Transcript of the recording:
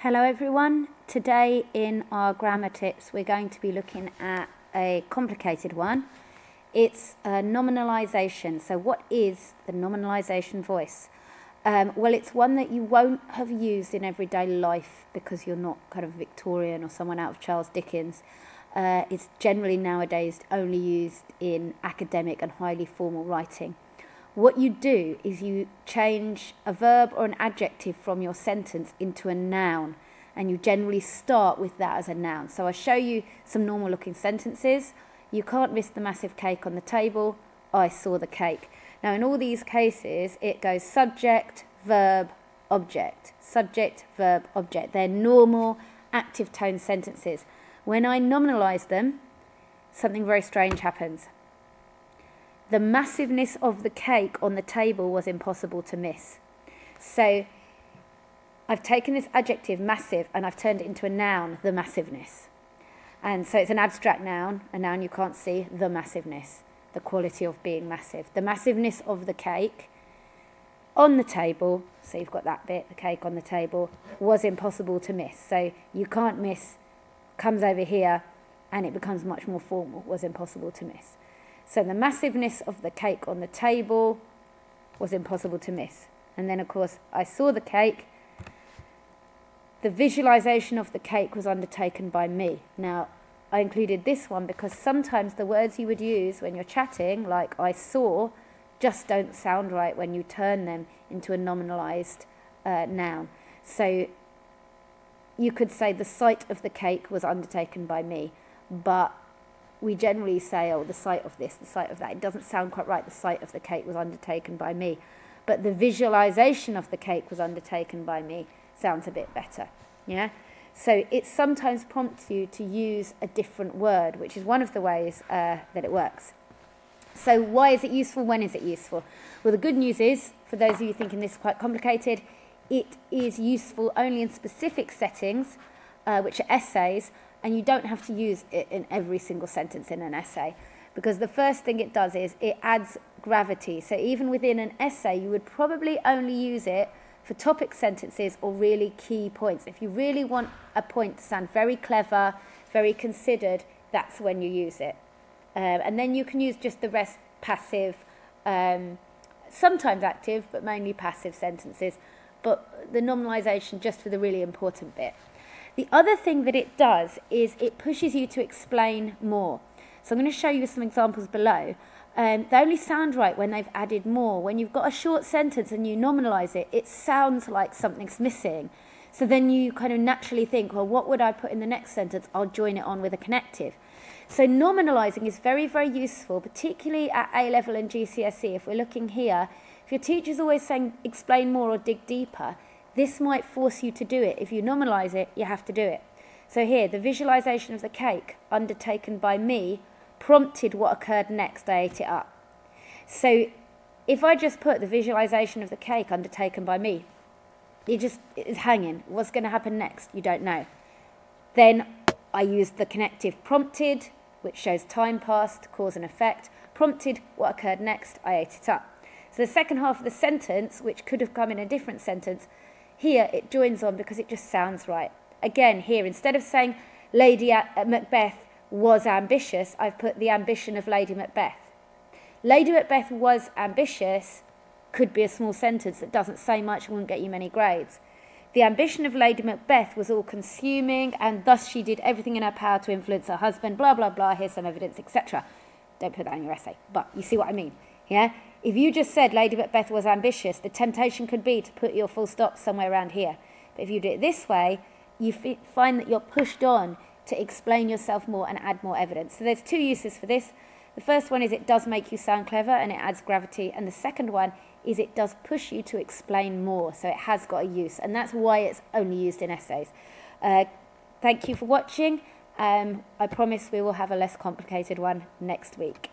Hello everyone. Today in our grammar tips we're going to be looking at a complicated one. It's nominalisation. So what is the nominalisation voice? Well, it's one that you won't have used in everyday life because you're not kind of Victorian or someone out of Charles Dickens. It's generally nowadays only used in academic and highly formal writing. What you do is you change a verb or an adjective from your sentence into a noun, and you generally start with that as a noun. So I'll show you some normal looking sentences. You can't miss the massive cake on the table. I saw the cake. Now in all these cases it goes subject, verb, object. Subject, verb, object. They're normal active tone sentences. When I nominalise them, something very strange happens. The massiveness of the cake on the table was impossible to miss. So I've taken this adjective, massive, and I've turned it into a noun, the massiveness. And so it's an abstract noun, a noun you can't see, the massiveness, the quality of being massive. The massiveness of the cake on the table, so you've got that bit, the cake on the table, was impossible to miss. So you can't miss, comes over here, and it becomes much more formal, was impossible to miss. So the massiveness of the cake on the table was impossible to miss. And then, of course, I saw the cake. The visualization of the cake was undertaken by me. Now, I included this one because sometimes the words you would use when you're chatting, like I saw, just don't sound right when you turn them into a nominalized noun. So you could say the sight of the cake was undertaken by me, but we generally say, oh, the sight of this, the sight of that. It doesn't sound quite right. The sight of the cake was undertaken by me. But the visualization of the cake was undertaken by me sounds a bit better. Yeah. So it sometimes prompts you to use a different word, which is one of the ways that it works. So why is it useful? When is it useful? Well, the good news is, for those of you thinking this is quite complicated, it is useful only in specific settings, which are essays, and you don't have to use it in every single sentence in an essay, because the first thing it does is it adds gravity. So even within an essay, you would probably only use it for topic sentences or really key points. If you really want a point to sound very clever, very considered, that's when you use it. And then you can use just the rest passive, sometimes active, but mainly passive sentences. But the nominalisation just for the really important bit. The other thing that it does is it pushes you to explain more. So I'm going to show you some examples below. They only sound right when they've added more. When you've got a short sentence and you nominalise it, it sounds like something's missing. So then you kind of naturally think, well, what would I put in the next sentence? I'll join it on with a connective. So nominalising is very, very useful, particularly at A-level and GCSE. If we're looking here, if your teacher's always saying explain more or dig deeper, this might force you to do it. If you nominalise it, you have to do it. So here, the visualisation of the cake undertaken by me prompted what occurred next. I ate it up. So if I just put the visualisation of the cake undertaken by me, it is hanging. What's going to happen next? You don't know. Then I used the connective prompted, which shows time passed, cause and effect. Prompted what occurred next. I ate it up. So the second half of the sentence, which could have come in a different sentence, here it joins on because it just sounds right. Again, here, instead of saying Lady Macbeth was ambitious, I've put the ambition of Lady Macbeth. Lady Macbeth was ambitious could be a small sentence that doesn't say much, won't get you many grades. The ambition of Lady Macbeth was all-consuming, and thus she did everything in her power to influence her husband, blah, blah, blah, here's some evidence, etc. Don't put that in your essay, but you see what I mean, yeah? If you just said Lady Macbeth was ambitious, the temptation could be to put your full stop somewhere around here. But if you do it this way, you find that you're pushed on to explain yourself more and add more evidence. So there's two uses for this. The first one is it does make you sound clever and it adds gravity. And the second one is it does push you to explain more. So it has got a use. And that's why it's only used in essays. Thank you for watching. I promise we will have a less complicated one next week.